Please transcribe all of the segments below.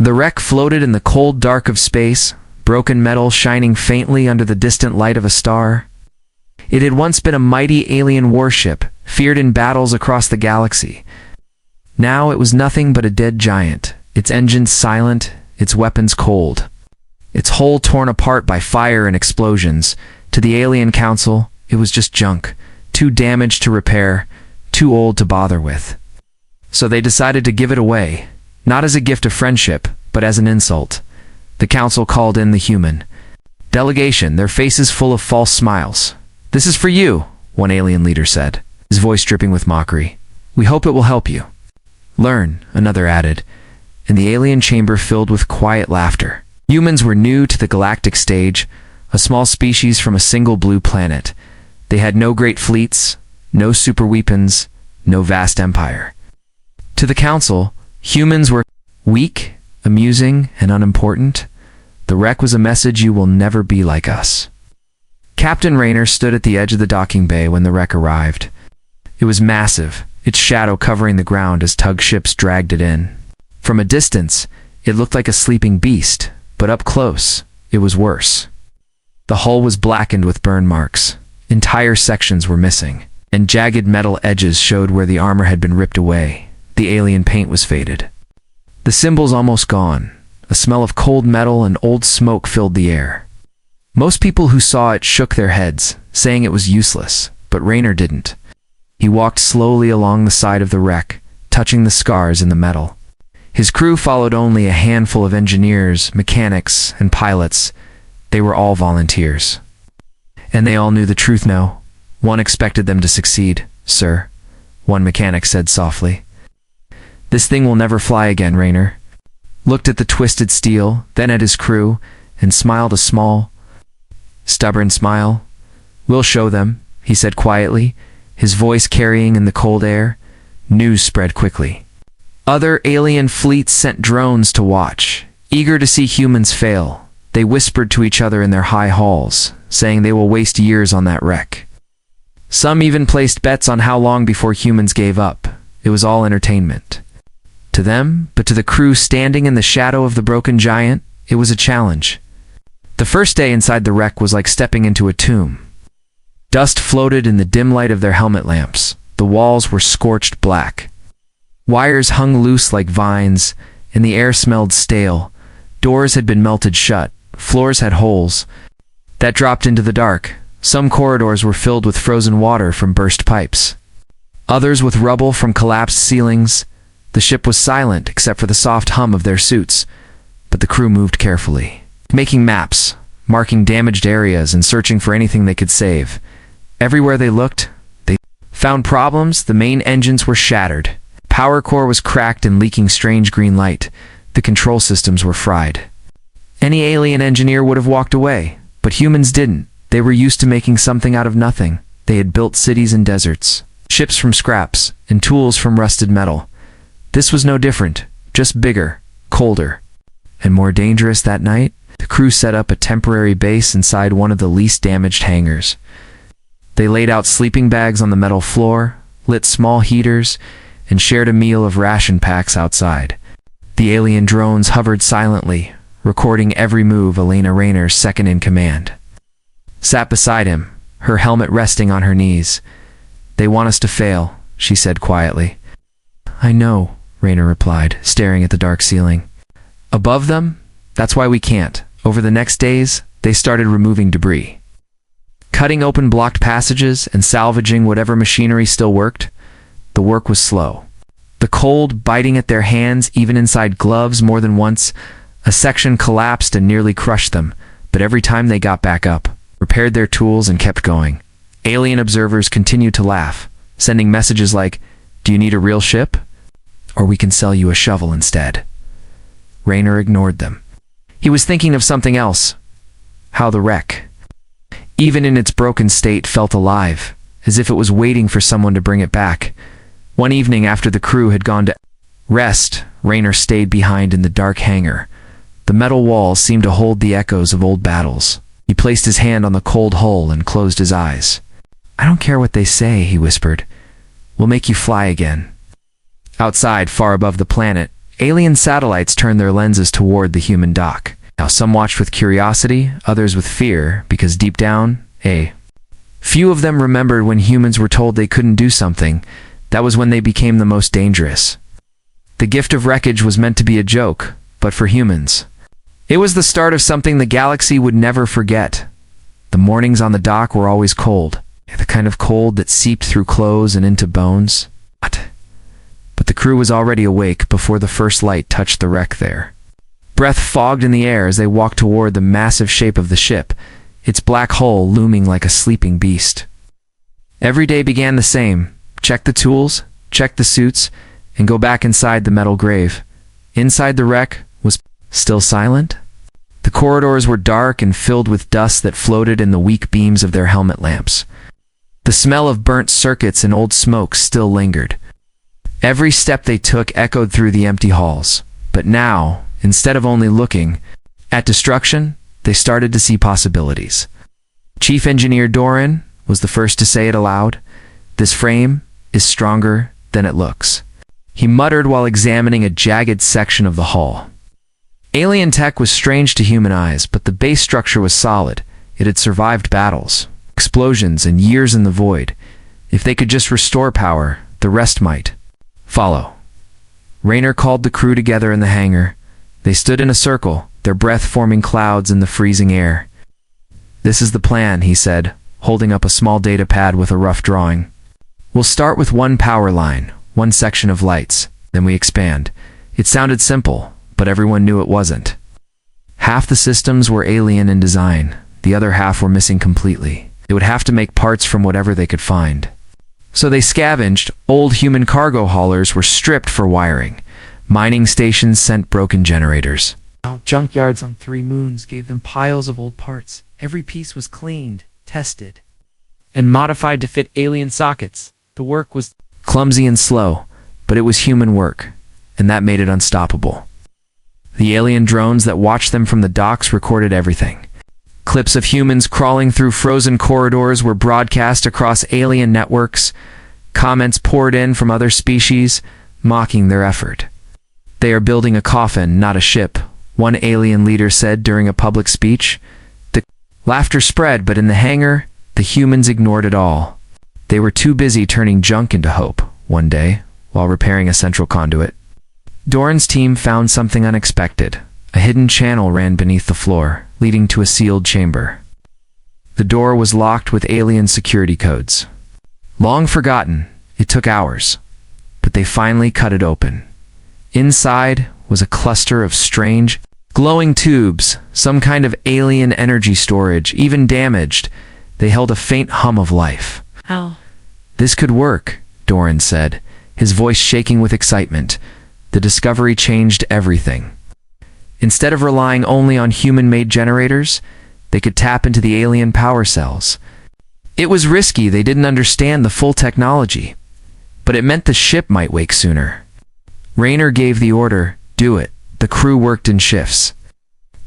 The wreck floated in the cold dark of space, broken metal shining faintly under the distant light of a star. It had once been a mighty alien warship, feared in battles across the galaxy. Now it was nothing but a dead giant, its engines silent, its weapons cold. Its hull torn apart by fire and explosions. To the alien council, it was just junk, too damaged to repair, too old to bother with. So they decided to give it away, not as a gift of friendship, but as an insult. The council called in the human delegation, their faces full of false smiles. "This is for you," one alien leader said, his voice dripping with mockery. "We hope it will help you." "Learn," another added, and the alien chamber filled with quiet laughter. Humans were new to the galactic stage, a small species from a single blue planet. They had no great fleets, no super weapons, no vast empire. To the council, humans were weak, amusing, and unimportant. The wreck was a message: you will never be like us. Captain Rayner stood at the edge of the docking bay when the wreck arrived. It was massive, its shadow covering the ground as tug ships dragged it in. From a distance, it looked like a sleeping beast, but up close, it was worse. The hull was blackened with burn marks. Entire sections were missing, and jagged metal edges showed where the armor had been ripped away. The alien paint was faded. The symbols almost gone. A smell of cold metal and old smoke filled the air. Most people who saw it shook their heads, saying it was useless, but Rayner didn't. He walked slowly along the side of the wreck, touching the scars in the metal. His crew followed only a handful of engineers, mechanics, and pilots. They were all volunteers. And they all knew the truth now. One expected them to succeed. "Sir," one mechanic said softly. "This thing will never fly again," Rayner looked at the twisted steel, then at his crew, and smiled a small, stubborn smile. "We'll show them," he said quietly, his voice carrying in the cold air. News spread quickly. Other alien fleets sent drones to watch, eager to see humans fail. They whispered to each other in their high halls, saying they will waste years on that wreck. Some even placed bets on how long before humans gave up. It was all entertainment to them, but to the crew standing in the shadow of the broken giant, it was a challenge. The first day inside the wreck was like stepping into a tomb. Dust floated in the dim light of their helmet lamps. The walls were scorched black. Wires hung loose like vines, and the air smelled stale. Doors had been melted shut. Floors had holes that dropped into the dark. Some corridors were filled with frozen water from burst pipes, others with rubble from collapsed ceilings. The ship was silent except for the soft hum of their suits, but the crew moved carefully, making maps, marking damaged areas, and searching for anything they could save. Everywhere they looked, they found problems. The main engines were shattered. Power core was cracked and leaking strange green light. The control systems were fried. Any alien engineer would have walked away, but humans didn't. They were used to making something out of nothing. They had built cities and deserts, ships from scraps, and tools from rusted metal. This was no different, just bigger, colder, and more dangerous. That night, the crew set up a temporary base inside one of the least damaged hangars. They laid out sleeping bags on the metal floor, lit small heaters, and shared a meal of ration packs outside. The alien drones hovered silently, recording every move. Elena Rayner, second in command, sat beside him, her helmet resting on her knees. "They want us to fail," she said quietly. "I know," Rayner replied, staring at the dark ceiling. "Above them? That's why we can't." Over the next days, they started removing debris, cutting open blocked passages and salvaging whatever machinery still worked. The work was slow, the cold biting at their hands, even inside gloves. More than once, a section collapsed and nearly crushed them, but every time they got back up, repaired their tools, and kept going. Alien observers continued to laugh, sending messages like, "Do you need a real ship? Or we can sell you a shovel instead." Rayner ignored them. He was thinking of something else. How the wreck, even in its broken state, felt alive, as if it was waiting for someone to bring it back. One evening after the crew had gone to rest, Rayner stayed behind in the dark hangar. The metal walls seemed to hold the echoes of old battles. He placed his hand on the cold hull and closed his eyes. "I don't care what they say," he whispered. "We'll make you fly again." Outside, far above the planet, Alien satellites turned their lenses toward the human dock. Now some watched with curiosity, others with fear, because deep down, few of them remembered when humans were told they couldn't do something. That was when they became the most dangerous. The gift of wreckage was meant to be a joke, but for humans, it was the start of something the galaxy would never forget. The mornings on the dock were always cold, the kind of cold that seeped through clothes and into bones. But the crew was already awake before the first light touched the wreck there. Breath fogged in the air as they walked toward the massive shape of the ship, its black hull looming like a sleeping beast. Every day began the same. Check the tools, check the suits, and go back inside the metal grave. Inside the wreck was still silent. The corridors were dark and filled with dust that floated in the weak beams of their helmet lamps. The smell of burnt circuits and old smoke still lingered. Every step they took echoed through the empty halls. But now, instead of only looking at destruction, they started to see possibilities. Chief Engineer Doran was the first to say it aloud. "This frame is stronger than it looks," he muttered while examining a jagged section of the hull. Alien tech was strange to human eyes, but the base structure was solid. It had survived battles, explosions, and years in the void. If they could just restore power, the rest might follow. Raynor called the crew together in the hangar. They stood in a circle, their breath forming clouds in the freezing air. "This is the plan," he said, holding up a small data pad with a rough drawing. "We'll start with one power line, one section of lights, then we expand." It sounded simple, but everyone knew it wasn't. Half the systems were alien in design, the other half were missing completely. They would have to make parts from whatever they could find. So they scavenged. Old human cargo haulers were stripped for wiring. Mining stations sent broken generators. Junkyards on 3 moons gave them piles of old parts. Every piece was cleaned, tested, and modified to fit alien sockets. The work was clumsy and slow, but it was human work, and that made it unstoppable. The alien drones that watched them from the docks recorded everything. Clips of humans crawling through frozen corridors were broadcast across alien networks. Comments poured in from other species, mocking their effort. "They are building a coffin, not a ship," one alien leader said during a public speech. The laughter spread, but in the hangar, the humans ignored it all. They were too busy turning junk into hope. One day, while repairing a central conduit, Doran's team found something unexpected. A hidden channel ran beneath the floor, leading to a sealed chamber. The door was locked with alien security codes. Long forgotten, it took hours, but they finally cut it open. Inside was a cluster of strange, glowing tubes, some kind of alien energy storage. Even damaged, they held a faint hum of life. How? "This could work," Doran said, his voice shaking with excitement. The discovery changed everything. Instead of relying only on human-made generators, they could tap into the alien power cells. It was risky, they didn't understand the full technology, but it meant the ship might wake sooner. Raynor gave the order, "Do it." The crew worked in shifts.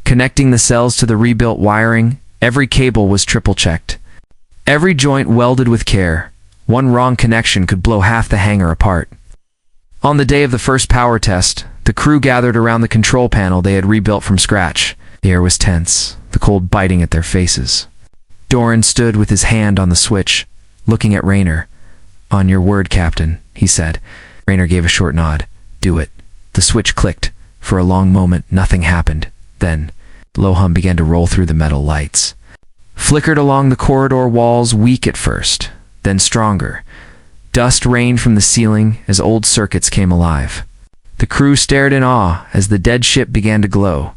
Connecting the cells to the rebuilt wiring, every cable was triple-checked. Every joint welded with care. One wrong connection could blow half the hangar apart. On the day of the first power test, the crew gathered around the control panel they had rebuilt from scratch. The air was tense, the cold biting at their faces. Doran stood with his hand on the switch, looking at Raynor. "On your word, Captain," he said. Raynor gave a short nod. "Do it." The switch clicked. For a long moment, nothing happened. Then, low hum began to roll through the metal lights. Flickered along the corridor walls, weak at first, then stronger. Dust rained from the ceiling as old circuits came alive. The crew stared in awe as the dead ship began to glow.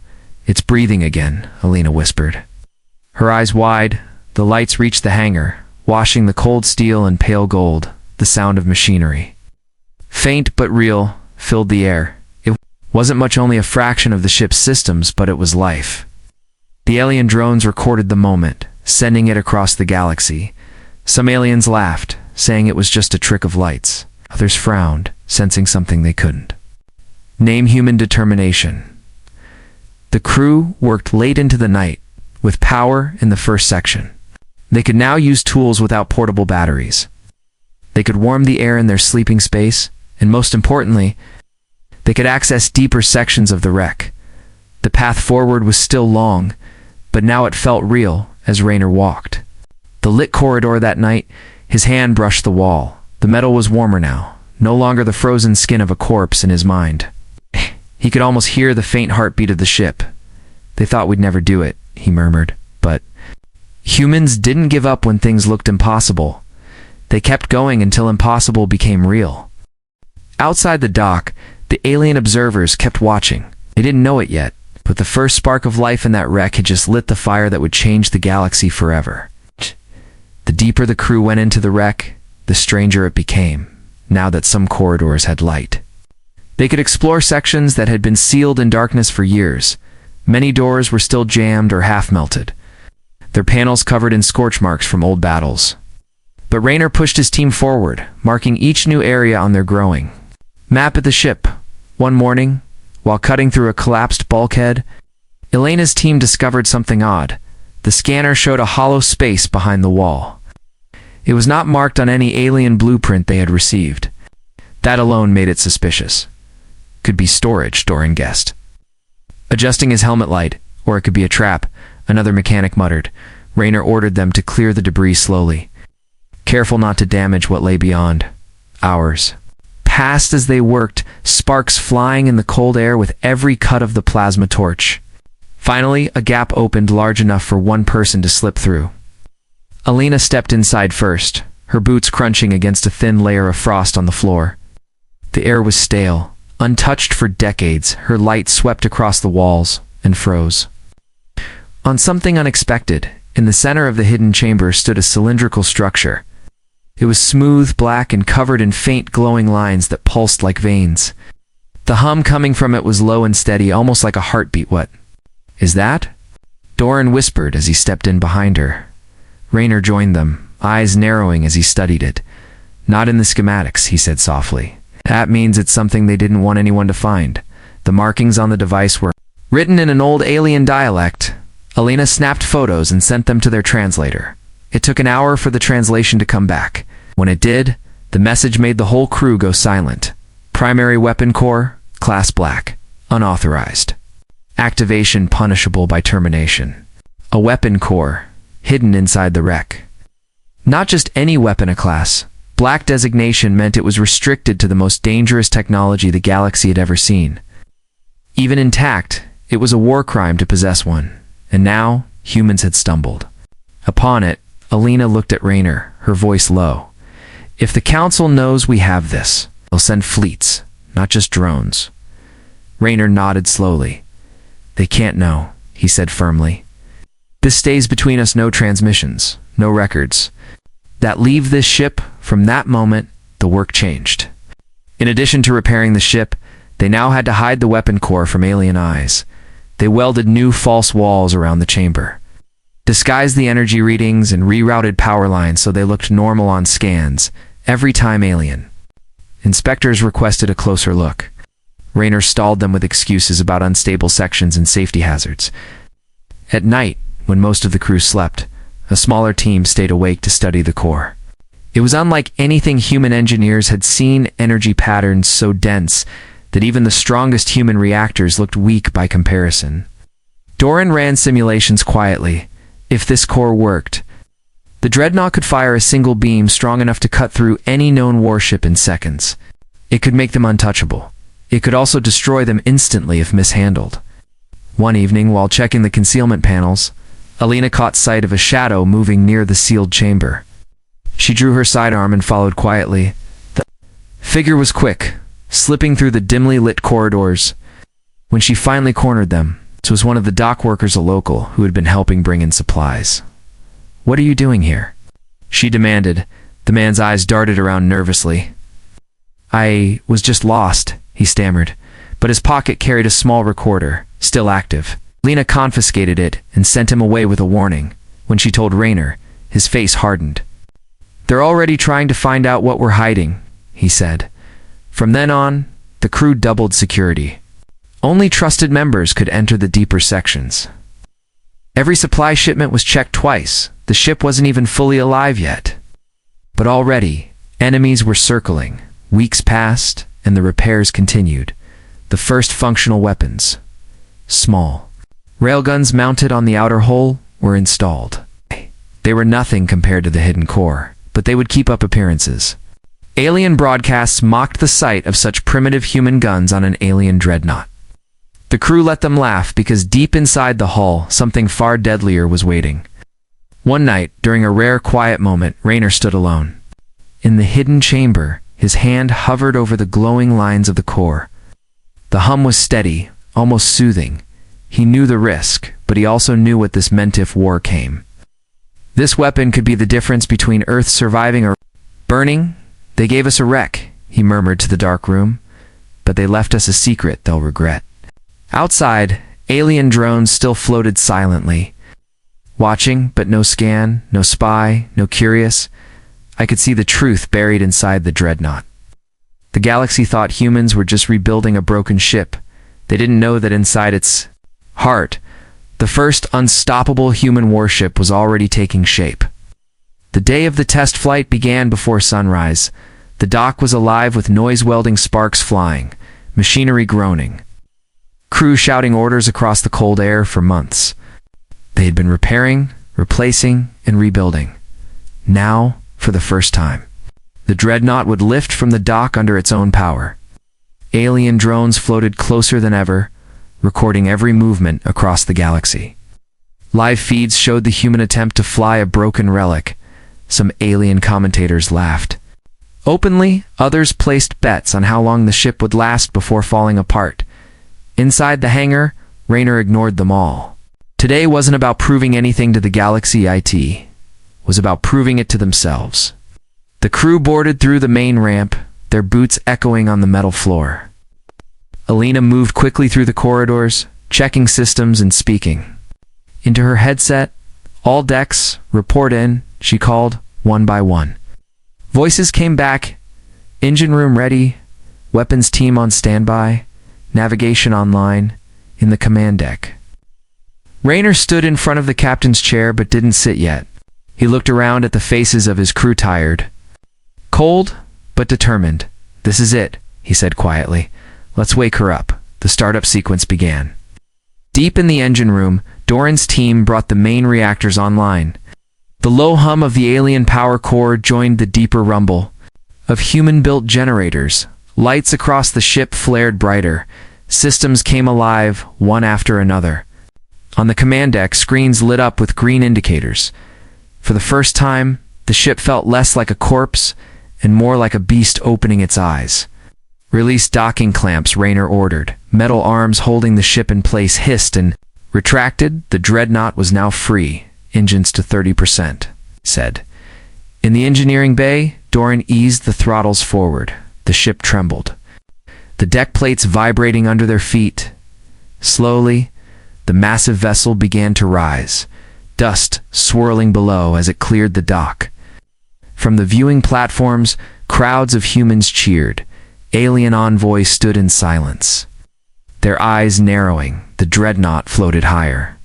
"It's breathing again," Alina whispered. Her eyes wide, the lights reached the hangar, washing the cold steel and pale gold. The sound of machinery, faint but real, filled the air. It wasn't much, only a fraction of the ship's systems, but it was life. The alien drones recorded the moment, sending it across the galaxy. Some aliens laughed, saying it was just a trick of lights. Others frowned, sensing something they couldn't name: human determination. The crew worked late into the night, with power in the first section. They could now use tools without portable batteries. They could warm the air in their sleeping space, and most importantly, They could access deeper sections of the wreck. The path forward was still long, but now it felt real as Raynor walked. The lit corridor that night, his hand brushed the wall. The metal was warmer now, no longer the frozen skin of a corpse in his mind. He could almost hear the faint heartbeat of the ship. They thought we'd never do it, he murmured, but humans didn't give up when things looked impossible. They kept going until impossible became real. Outside the dock, the alien observers kept watching. They didn't know it yet, but the first spark of life in that wreck had just lit the fire that would change the galaxy forever. The deeper the crew went into the wreck, the stranger it became, now that some corridors had light. They could explore sections that had been sealed in darkness for years. Many doors were still jammed or half-melted, their panels covered in scorch marks from old battles. But Raynor pushed his team forward, marking each new area on their growing map of the ship. One morning, while cutting through a collapsed bulkhead, Elena's team discovered something odd. The scanner showed a hollow space behind the wall. It was not marked on any alien blueprint they had received. That alone made it suspicious. Could be storage, Doran guessed. Adjusting his helmet light, or it could be a trap, another mechanic muttered. Raynor ordered them to clear the debris slowly, careful not to damage what lay beyond. Hours passed as they worked, sparks flying in the cold air with every cut of the plasma torch. Finally, a gap opened large enough for one person to slip through. Elena stepped inside first, her boots crunching against a thin layer of frost on the floor. The air was stale, untouched for decades. Her light swept across the walls and froze. On something unexpected, in the center of the hidden chamber stood a cylindrical structure. It was smooth, black, and covered in faint glowing lines that pulsed like veins. The hum coming from it was low and steady, almost like a heartbeat. What is that? Doran whispered as he stepped in behind her. Raynor joined them, eyes narrowing as he studied it. Not in the schematics, he said softly. That means it's something they didn't want anyone to find. The markings on the device were written in an old alien dialect. Elena snapped photos and sent them to their translator. It took an hour for the translation to come back. When it did, the message made the whole crew go silent. Primary weapon core, class black, unauthorized. Activation punishable by termination. A weapon core, hidden inside the wreck. Not just any weapon a class. Black designation meant it was restricted to the most dangerous technology the galaxy had ever seen. Even intact, it was a war crime to possess one. And now, humans had stumbled upon it. Elena looked at Raynor, her voice low. If the Council knows we have this, they'll send fleets, not just drones. Raynor nodded slowly. They can't know, he said firmly. This stays between us, no transmissions, no records. That leave this ship, from that moment, the work changed. In addition to repairing the ship, they now had to hide the weapon core from alien eyes. They welded new false walls around the chamber, disguised the energy readings, and rerouted power lines so they looked normal on scans, every time alien. Inspectors requested a closer look. Raynor stalled them with excuses about unstable sections and safety hazards. At night, when most of the crew slept, a smaller team stayed awake to study the core. It was unlike anything human engineers had seen, energy patterns so dense that even the strongest human reactors looked weak by comparison. Doran ran simulations quietly. If this core worked, the Dreadnought could fire a single beam strong enough to cut through any known warship in seconds. It could make them untouchable. It could also destroy them instantly if mishandled. One evening, while checking the concealment panels, Elena caught sight of a shadow moving near the sealed chamber. She drew her sidearm and followed quietly. The figure was quick, slipping through the dimly lit corridors. When she finally cornered them, it was one of the dock workers, a local, who had been helping bring in supplies. "What are you doing here?" she demanded. The man's eyes darted around nervously. "I was just lost," he stammered, but his pocket carried a small recorder, still active. Lena confiscated it and sent him away with a warning. When she told Raynor, his face hardened. "They're already trying to find out what we're hiding," he said. From then on, the crew doubled security. Only trusted members could enter the deeper sections. Every supply shipment was checked twice. The ship wasn't even fully alive yet. But already, enemies were circling. Weeks passed, and the repairs continued. The first functional weapons. Small. Railguns mounted on the outer hull were installed. They were nothing compared to the hidden core, but they would keep up appearances. Alien broadcasts mocked the sight of such primitive human guns on an alien dreadnought. The crew let them laugh because deep inside the hull, something far deadlier was waiting. One night, during a rare quiet moment, Raynor stood alone. In the hidden chamber, his hand hovered over the glowing lines of the core. The hum was steady, almost soothing. He knew the risk, but he also knew what this meant if war came. This weapon could be the difference between Earth surviving or burning. They gave us a wreck, he murmured to the dark room, but they left us a secret they'll regret. Outside, alien drones still floated silently. Watching, but no scan, no spy, no curious. I could see the truth buried inside the Dreadnought. The galaxy thought humans were just rebuilding a broken ship. They didn't know that inside its heart, the first unstoppable human warship was already taking shape. The day of the test flight began before sunrise. The dock was alive with noise-welding sparks flying, machinery groaning. Crew shouting orders across the cold air for months. They had been repairing, replacing, and rebuilding. Now, for the first time, the Dreadnought would lift from the dock under its own power. Alien drones floated closer than ever, recording every movement across the galaxy. Live feeds showed the human attempt to fly a broken relic. Some alien commentators laughed. Openly, others placed bets on how long the ship would last before falling apart. Inside the hangar, Raynor ignored them all. Today wasn't about proving anything to the galaxy. It was about proving it to themselves. The crew boarded through the main ramp, their boots echoing on the metal floor. Alina moved quickly through the corridors, checking systems and speaking. Into her headset, "All decks, report in," she called, one by one. Voices came back, "Engine room ready, weapons team on standby, navigation online, in the command deck." Raynor stood in front of the captain's chair but didn't sit yet. He looked around at the faces of his crew, tired. Cold, but determined. "This is it," he said quietly. "Let's wake her up." The startup sequence began. Deep in the engine room, Doran's team brought the main reactors online. The low hum of the alien power core joined the deeper rumble of human-built generators. Lights across the ship flared brighter. Systems came alive, one after another. On the command deck, screens lit up with green indicators. For the first time, the ship felt less like a corpse and more like a beast opening its eyes. "Release docking clamps," Raynor ordered. Metal arms holding the ship in place hissed and retracted. The Dreadnought was now free. "Engines to 30%, said. In the engineering bay, Doran eased the throttles forward. The ship trembled. The deck plates vibrating under their feet. Slowly, the massive vessel began to rise, dust swirling below as it cleared the dock. From the viewing platforms, crowds of humans cheered. Alien envoys stood in silence. Their eyes narrowing, the Dreadnought floated higher.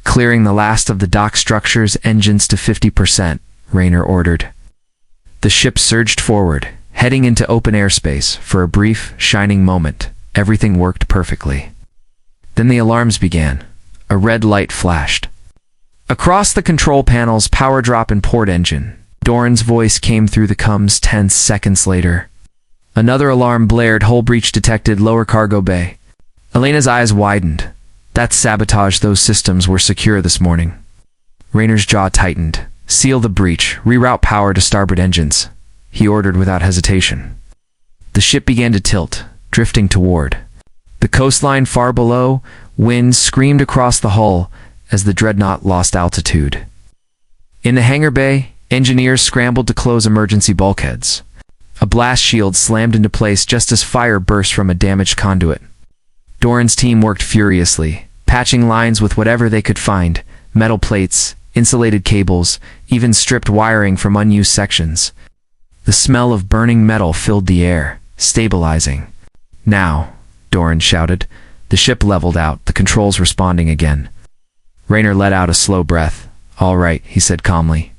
"Clearing the last of the dock structures, engines to 50%, Raynor ordered. The ship surged forward, heading into open airspace. For a brief, shining moment, everything worked perfectly. Then the alarms began. A red light flashed. Across the control panels, power drop and port engine. Doran's voice came through the comms 10 seconds later. Another alarm blared, hull breach detected, lower cargo bay. Elena's eyes widened. That's sabotage. Those systems were secure this morning. Raynor's jaw tightened. "Seal the breach. Reroute power to starboard engines," he ordered without hesitation. The ship began to tilt, drifting toward the coastline far below. Wind screamed across the hull as the Dreadnought lost altitude. In the hangar bay, engineers scrambled to close emergency bulkheads. A blast shield slammed into place just as fire burst from a damaged conduit. Doran's team worked furiously, patching lines with whatever they could find: metal plates, insulated cables, even stripped wiring from unused sections. The smell of burning metal filled the air, stabilizing. "Now," Doran shouted. The ship leveled out, the controls responding again. Raynor let out a slow breath. "All right," he said calmly.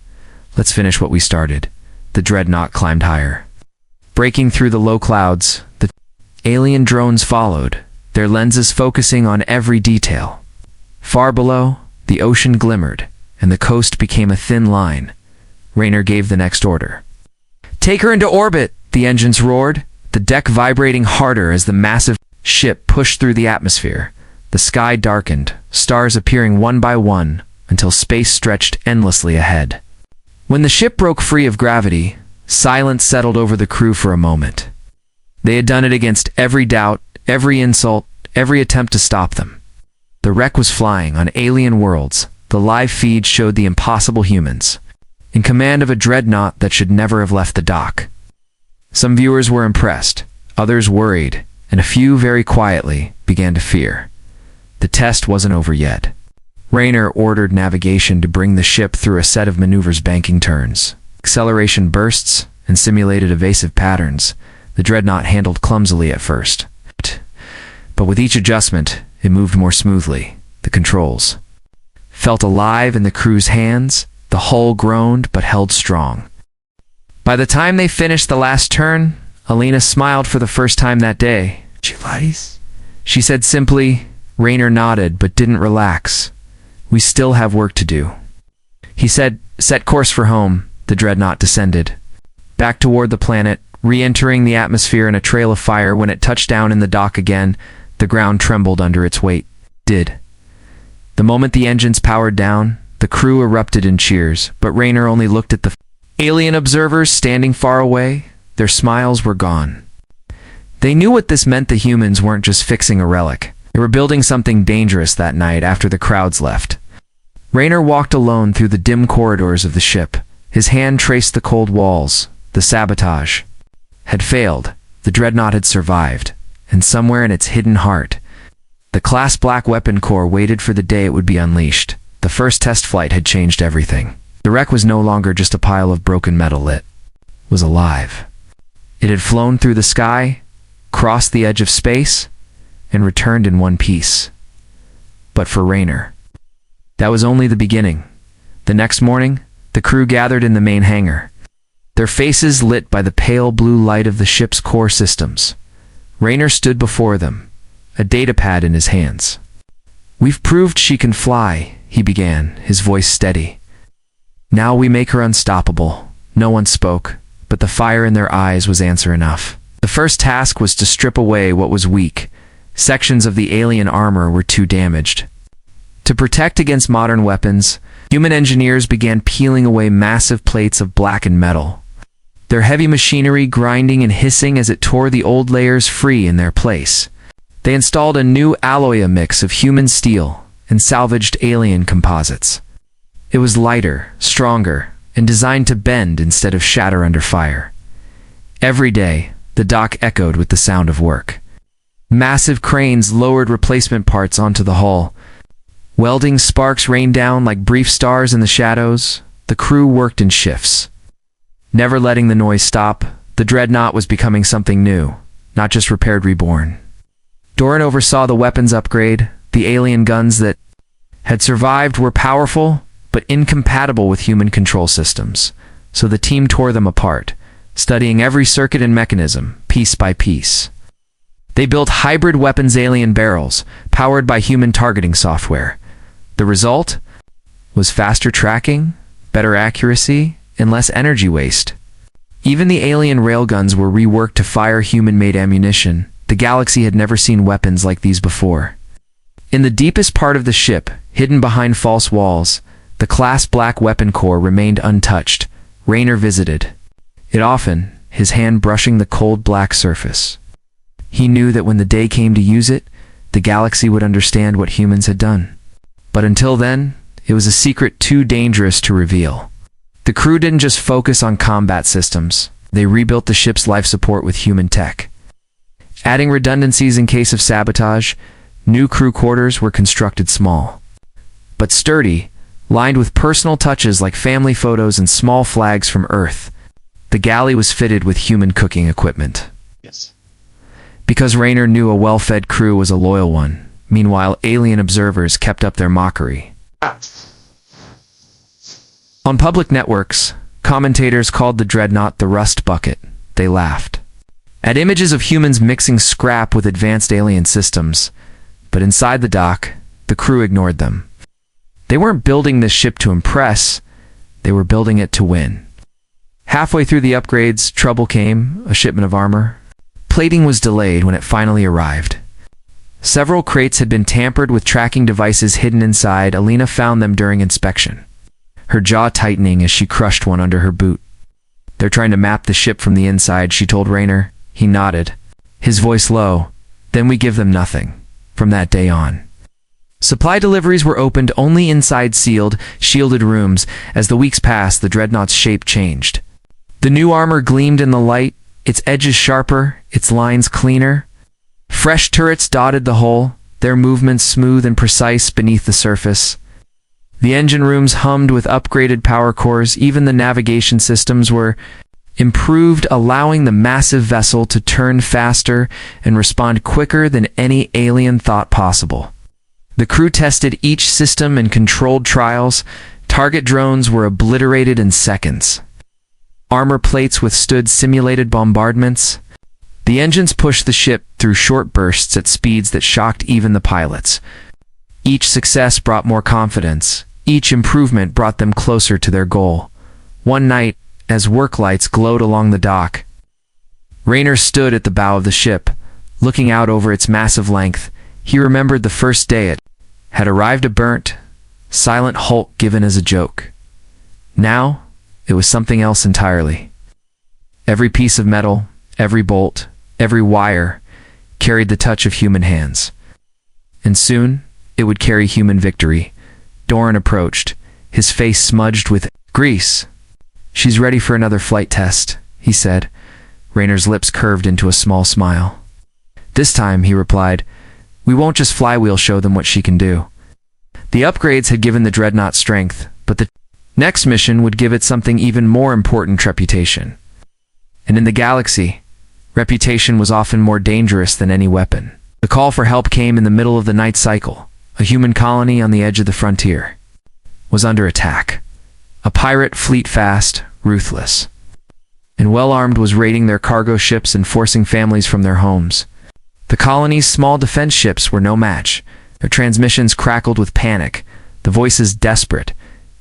"Let's finish what we started." The Dreadnought climbed higher. Breaking through the low clouds, the alien drones followed, their lenses focusing on every detail. Far below, the ocean glimmered, and the coast became a thin line. Rayner gave the next order. "Take her into orbit!" The engines roared, the deck vibrating harder as the massive ship pushed through the atmosphere. The sky darkened, stars appearing one by one, until space stretched endlessly ahead. When the ship broke free of gravity, silence settled over the crew for a moment. They had done it against every doubt, every insult, every attempt to stop them. The wreck was flying on alien worlds. The live feed showed the impossible humans, in command of a dreadnought that should never have left the dock. Some viewers were impressed, others worried, and a few very quietly began to fear. The test wasn't over yet. Rayner ordered navigation to bring the ship through a set of maneuvers, banking turns, acceleration bursts, and simulated evasive patterns. The dreadnought handled clumsily at first, but with each adjustment, it moved more smoothly. The controls felt alive in the crew's hands. The hull groaned but held strong. By the time they finished the last turn, Alina smiled for the first time that day. "Chilates?" she said simply. Rayner nodded but didn't relax. "We still have work to do." He said, "Set course for home." The dreadnought descended, back toward the planet, re-entering the atmosphere in a trail of fire. When it touched down in the dock again, the ground trembled under its weight. The moment the engines powered down, the crew erupted in cheers, but Rayner only looked at the alien observers standing far away. Their smiles were gone. They knew what this meant. The humans weren't just fixing a relic. They were building something dangerous. That night, after the crowds left, Rayner walked alone through the dim corridors of the ship. His hand traced the cold walls. The sabotage had failed. The dreadnought had survived, and somewhere in its hidden heart, the Class Black Weapon Core waited for the day it would be unleashed. The first test flight had changed everything. The wreck was no longer just a pile of broken metal. It was alive. It had flown through the sky, crossed the edge of space, and returned in one piece. But for Rayner, that was only the beginning. The next morning, the crew gathered in the main hangar, their faces lit by the pale blue light of the ship's core systems. Rayner stood before them, a datapad in his hands. "We've proved she can fly," he began, his voice steady. "Now we make her unstoppable." No one spoke, but the fire in their eyes was answer enough. The first task was to strip away what was weak. Sections of the alien armor were too damaged. To protect against modern weapons, human engineers began peeling away massive plates of blackened metal, their heavy machinery grinding and hissing as it tore the old layers free in their place. They installed a new alloy, a mix of human steel and salvaged alien composites. It was lighter, stronger, and designed to bend instead of shatter under fire. Every day, the dock echoed with the sound of work. Massive cranes lowered replacement parts onto the hull. Welding sparks rained down like brief stars in the shadows. The crew worked in shifts, never letting the noise stop. The dreadnought was becoming something new, not just repaired, reborn. Doran oversaw the weapons upgrade. The alien guns that had survived were powerful, but incompatible with human control systems, so the team tore them apart, studying every circuit and mechanism, piece by piece. They built hybrid weapons, alien barrels, powered by human targeting software. The result was faster tracking, better accuracy, and less energy waste. Even the alien railguns were reworked to fire human-made ammunition. The galaxy had never seen weapons like these before. In the deepest part of the ship, hidden behind false walls, the Class Black Weapon Core remained untouched. Rayner visited it often, his hand brushing the cold black surface. He knew that when the day came to use it, the galaxy would understand what humans had done. But until then, it was a secret too dangerous to reveal. The crew didn't just focus on combat systems. They rebuilt the ship's life support with human tech, adding redundancies in case of sabotage. New crew quarters were constructed small, but sturdy, lined with personal touches like family photos and small flags from Earth. The galley was fitted with human cooking equipment. Yes. Because Rayner knew a well-fed crew was a loyal one. Meanwhile, alien observers kept up their mockery. On public networks, commentators called the dreadnought the Rust Bucket. They laughed. at images of humans mixing scrap with advanced alien systems. But inside the dock, the crew ignored them. They weren't building this ship to impress, they were building it to win. Halfway through the upgrades, trouble came, a shipment of armor. Plating was delayed when it finally arrived. Several crates had been tampered with tracking devices hidden inside. Alina found them during inspection, her jaw tightening as she crushed one under her boot. "They're trying to map the ship from the inside," she told Raynor. He nodded, his voice low. "Then we give them nothing." From that day on, supply deliveries were opened only inside sealed, shielded rooms. As the weeks passed, the Dreadnought's shape changed. The new armor gleamed in the light, its edges sharper, its lines cleaner. Fresh turrets dotted the hull, their movements smooth and precise beneath the surface. The engine rooms hummed with upgraded power cores. Even the navigation systems were improved, allowing the massive vessel to turn faster and respond quicker than any alien thought possible. The crew tested each system and controlled trials. Target drones were obliterated in seconds. Armor plates withstood simulated bombardments. The engines pushed the ship through short bursts at speeds that shocked even the pilots. Each success brought more confidence. Each improvement brought them closer to their goal. One night, as work lights glowed along the dock, Raynor stood at the bow of the ship, looking out over its massive length. He remembered the first day it had arrived, a burnt, silent hulk given as a joke. Now, it was something else entirely. Every piece of metal, every bolt, every wire carried the touch of human hands. And soon, it would carry human victory. Doran approached, his face smudged with grease. "She's ready for another flight test," he said. Raynor's lips curved into a small smile. "This time," he replied, "we won't just flywheel show them what she can do." The upgrades had given the Dreadnought strength, but the next mission would give it something even more important: reputation. And in the galaxy, reputation was often more dangerous than any weapon. The call for help came in the middle of the night cycle. A human colony on the edge of the frontier was under attack. A pirate fleet, fast, ruthless, and well-armed, was raiding their cargo ships and forcing families from their homes. The colony's small defense ships were no match. Their transmissions crackled with panic, the voices desperate.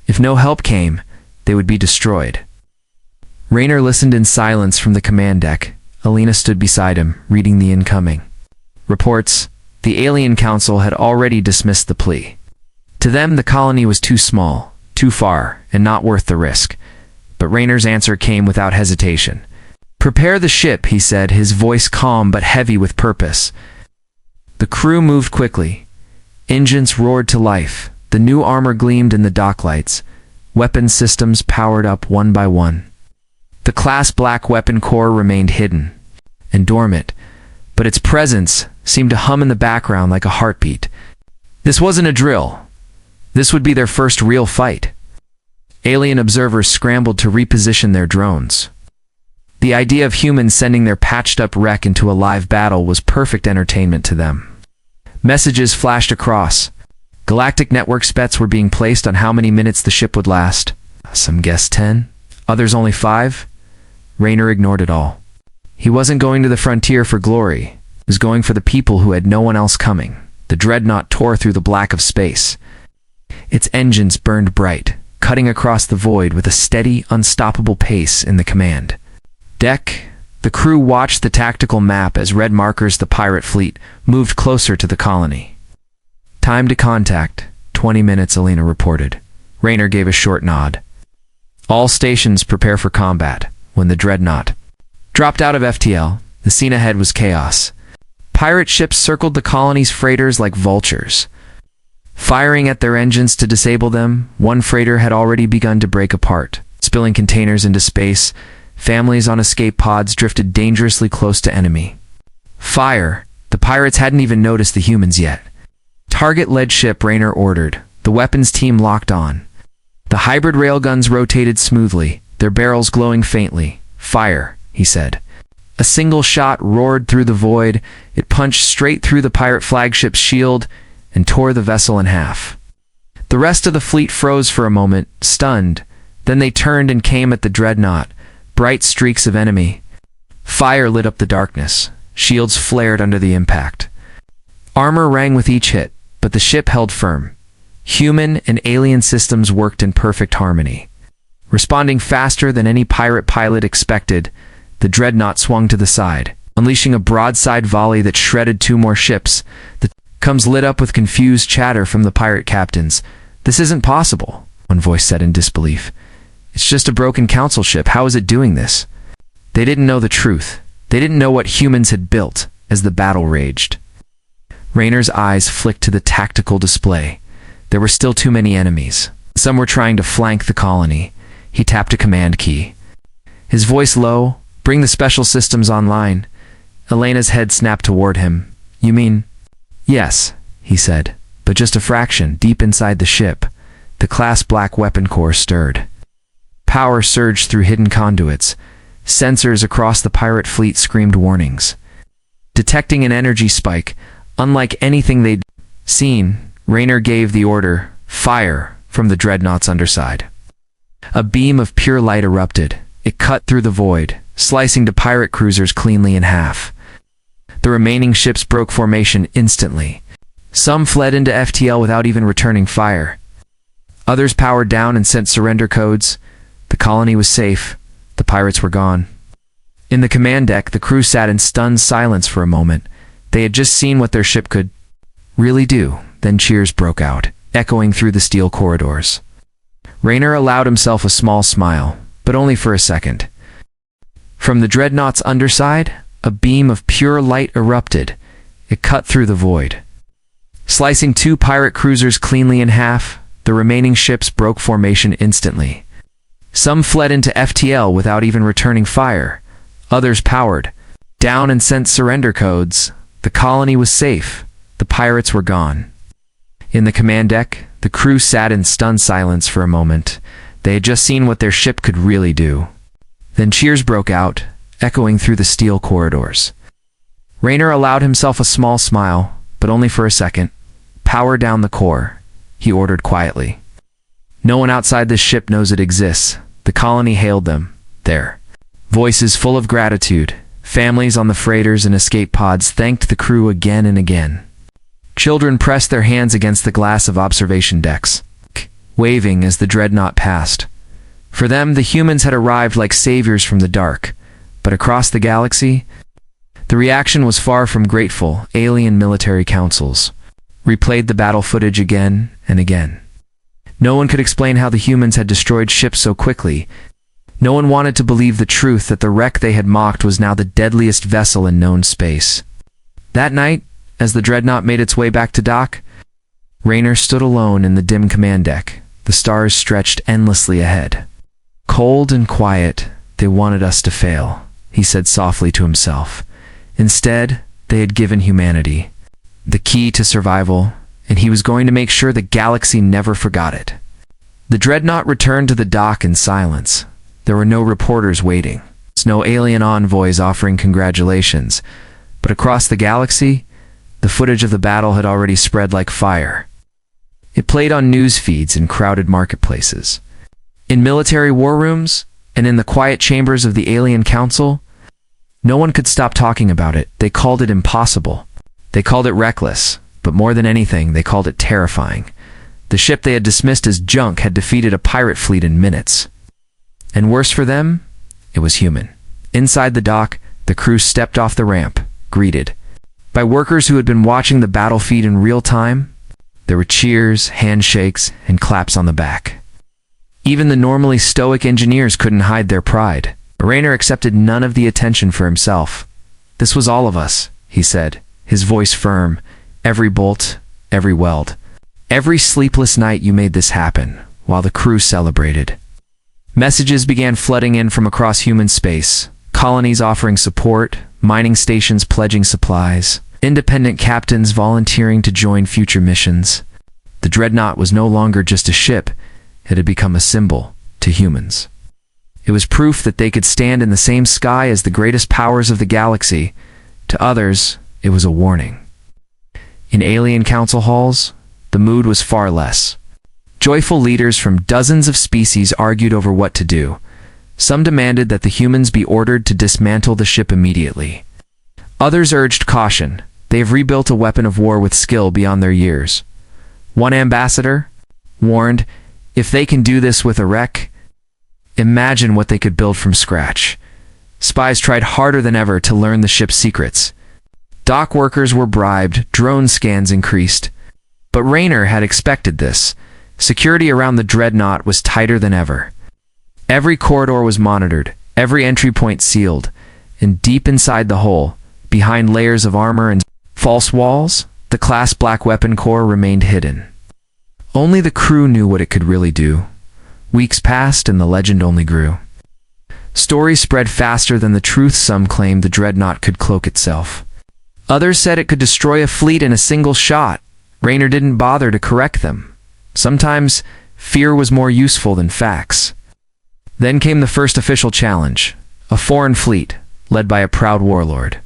If no help came, they would be destroyed. Raynor listened in silence from the command deck. Alina stood beside him, reading the incoming reports. The Alien Council had already dismissed the plea. To them, the colony was too small, too far, and not worth the risk. But Raynor's answer came without hesitation. "Prepare the ship," he said, his voice calm but heavy with purpose. The crew moved quickly. Engines roared to life. The new armor gleamed in the dock lights. Weapon systems powered up one by one. The Class Black weapon core remained hidden and dormant, but its presence seemed to hum in the background like a heartbeat. This wasn't a drill. This would be their first real fight. Alien observers scrambled to reposition their drones. The idea of humans sending their patched-up wreck into a live battle was perfect entertainment to them. Messages flashed across. Galactic network bets were being placed on how many minutes the ship would last. Some guessed 10, others only 5. Raynor ignored it all. He wasn't going to the frontier for glory. He was going for the people who had no one else coming. The Dreadnought tore through the black of space. Its engines burned bright, cutting across the void with a steady, unstoppable pace in the command deck. The crew watched the tactical map as red markers the pirate fleet moved closer to the colony. "Time to contact. 20 minutes, Alina reported. Raynor gave a short nod. "All stations prepare for combat." When the Dreadnought dropped out of FTL, the scene ahead was chaos. Pirate ships circled the colony's freighters like vultures, firing at their engines to disable them. One freighter had already begun to break apart, spilling containers into space. Families on escape pods drifted dangerously close to enemy fire. The pirates hadn't even noticed the humans yet. Target-led ship, Raynor ordered. The weapons team locked on. The hybrid railguns rotated smoothly, their barrels glowing faintly. "Fire," he said. A single shot roared through the void. It punched straight through the pirate flagship's shield and tore the vessel in half. The rest of the fleet froze for a moment, stunned. Then they turned and came at the Dreadnought, bright streaks of enemy Fire lit up the darkness. Shields flared under the impact. Armor rang with each hit, but the ship held firm. Human and alien systems worked in perfect harmony. Responding faster than any pirate pilot expected, the Dreadnought swung to the side, unleashing a broadside volley that shredded two more ships. The comes lit up with confused chatter from the pirate captains. "This isn't possible," one voice said in disbelief. "It's just a broken council ship. How is it doing this?" They didn't know the truth. They didn't know what humans had built as the battle raged. Rayner's eyes flicked to the tactical display. There were still too many enemies. Some were trying to flank the colony. He tapped a command key. His voice low, "Bring the special systems online." Elena's head snapped toward him. "You mean?" "Yes," he said, "but just a fraction, deep inside the ship." The class black weapon core stirred. Power surged through hidden conduits. Sensors across the pirate fleet screamed warnings. Detecting an energy spike, unlike anything they'd seen, Rayner gave the order, "Fire," from the Dreadnought's underside. A beam of pure light erupted. It cut through the void, slicing the pirate cruisers cleanly in half. The remaining ships broke formation instantly. Some fled into FTL without even returning fire. Others powered down and sent surrender codes. The colony was safe. The pirates were gone. In the command deck, the crew sat in stunned silence for a moment. They had just seen what their ship could really do. Then cheers broke out, echoing through the steel corridors. Rayner allowed himself a small smile, but only for a second. From the Dreadnought's underside, a beam of pure light erupted. It cut through the void. Slicing two pirate cruisers cleanly in half, the remaining ships broke formation instantly. Some fled into FTL without even returning fire. Others powered down and sent surrender codes. The colony was safe. The pirates were gone. In the command deck, the crew sat in stunned silence for a moment. They had just seen what their ship could really do. Then cheers broke out, echoing through the steel corridors. Rayner allowed himself a small smile, but only for a second. "Power down the core," he ordered quietly. "No one outside this ship knows it exists." The colony hailed them. There. Voices full of gratitude. Families on the freighters and escape pods thanked the crew again and again. Children pressed their hands against the glass of observation decks, waving as the Dreadnought passed. For them, the humans had arrived like saviors from the dark. But across the galaxy, the reaction was far from grateful. Alien military councils replayed the battle footage again and again. No one could explain how the humans had destroyed ships so quickly. No one wanted to believe the truth that the wreck they had mocked was now the deadliest vessel in known space. That night, as the Dreadnought made its way back to dock, Rayner stood alone in the dim command deck. The stars stretched endlessly ahead. "Cold and quiet, they wanted us to fail," he said softly to himself. Instead, they had given humanity the key to survival, and he was going to make sure the galaxy never forgot it. The Dreadnought returned to the dock in silence. There were no reporters waiting. No alien envoys offering congratulations. But across the galaxy, the footage of the battle had already spread like fire. It played on news feeds in crowded marketplaces, in military war rooms, and in the quiet chambers of the Alien Council. No one could stop talking about it. They called it impossible. They called it reckless. But more than anything, they called it terrifying. The ship they had dismissed as junk had defeated a pirate fleet in minutes. And worse for them, it was human. Inside the dock, the crew stepped off the ramp, greeted by workers who had been watching the battle feed in real time. There were cheers, handshakes, and claps on the back. Even the normally stoic engineers couldn't hide their pride. Rayner accepted none of the attention for himself. "This was all of us," he said, his voice firm. "Every bolt, every weld. Every sleepless night you made this happen," while the crew celebrated. Messages began flooding in from across human space. Colonies offering support, mining stations pledging supplies, independent captains volunteering to join future missions. The Dreadnought was no longer just a ship. It had become a symbol to humans. It was proof that they could stand in the same sky as the greatest powers of the galaxy. To others, it was a warning. In Alien Council halls, the mood was far less. Joyful leaders from dozens of species argued over what to do. Some demanded that the humans be ordered to dismantle the ship immediately. Others urged caution. They've rebuilt a weapon of war with skill beyond their years. One ambassador warned, if they can do this with a wreck, imagine what they could build from scratch. Spies tried harder than ever to learn the ship's secrets. Dock workers were bribed, drone scans increased. But Rayner had expected this. Security around the Dreadnought was tighter than ever. Every corridor was monitored, every entry point sealed, and deep inside the hull, behind layers of armor and false walls, the class Black Weapon Core remained hidden. Only the crew knew what it could really do. Weeks passed and the legend only grew. Stories spread faster than the truth. Some claimed the Dreadnought could cloak itself. Others said it could destroy a fleet in a single shot. Rayner didn't bother to correct them. Sometimes fear was more useful than facts. Then came the first official challenge. A foreign fleet, led by a proud warlord,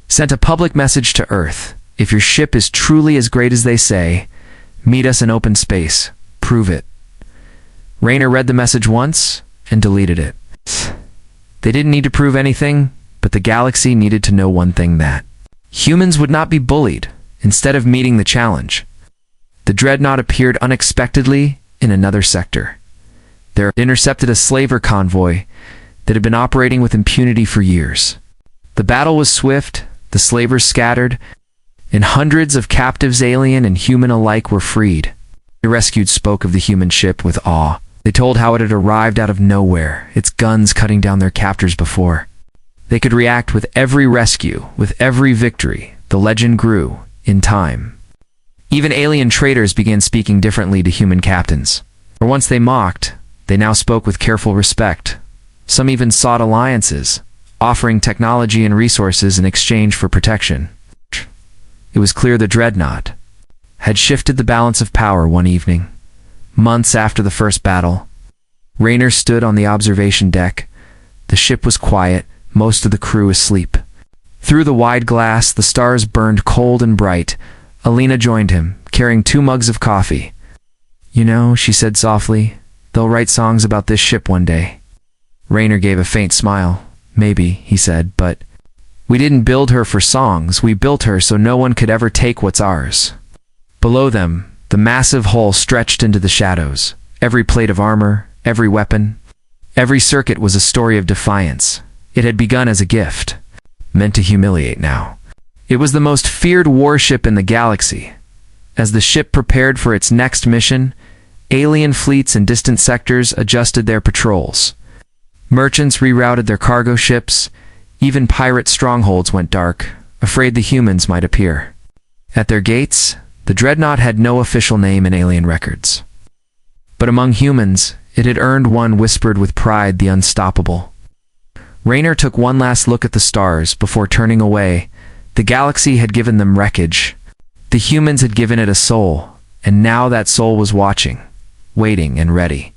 sent a public message to Earth. If your ship is truly as great as they say, meet us in open space. Prove it. Rayner read the message once and deleted it. They didn't need to prove anything, but the galaxy needed to know one thing, that humans would not be bullied instead of meeting the challenge. The Dreadnought appeared unexpectedly in another sector. There intercepted a slaver convoy that had been operating with impunity for years. The battle was swift, the slavers scattered, and hundreds of captives, alien and human alike, were freed. The rescued spoke of the human ship with awe. They told how it had arrived out of nowhere, its guns cutting down their captors before they could react. With every rescue, with every victory, the legend grew in time. Even alien traders began speaking differently to human captains. For once they mocked, they now spoke with careful respect. Some even sought alliances, offering technology and resources in exchange for protection. It was clear the Dreadnought had shifted the balance of power one evening. Months after the first battle, Rayner stood on the observation deck. The ship was quiet, most of the crew asleep. Through the wide glass, the stars burned cold and bright. Alina joined him, carrying 2 mugs of coffee. You know, she said softly, they'll write songs about this ship one day. Rayner gave a faint smile. Maybe, he said, but we didn't build her for songs. We built her so no one could ever take what's ours. Below them, the massive hull stretched into the shadows. Every plate of armor, every weapon, every circuit was a story of defiance. It had begun as a gift, meant to humiliate now. It was the most feared warship in the galaxy. As the ship prepared for its next mission, alien fleets in distant sectors adjusted their patrols. Merchants rerouted their cargo ships. Even pirate strongholds went dark, afraid the humans might appear. At their gates, the Dreadnought had no official name in alien records. But among humans, it had earned one whispered with pride, the unstoppable. Rayner took one last look at the stars before turning away. The galaxy had given them wreckage. The humans had given it a soul, and now that soul was watching, waiting and ready.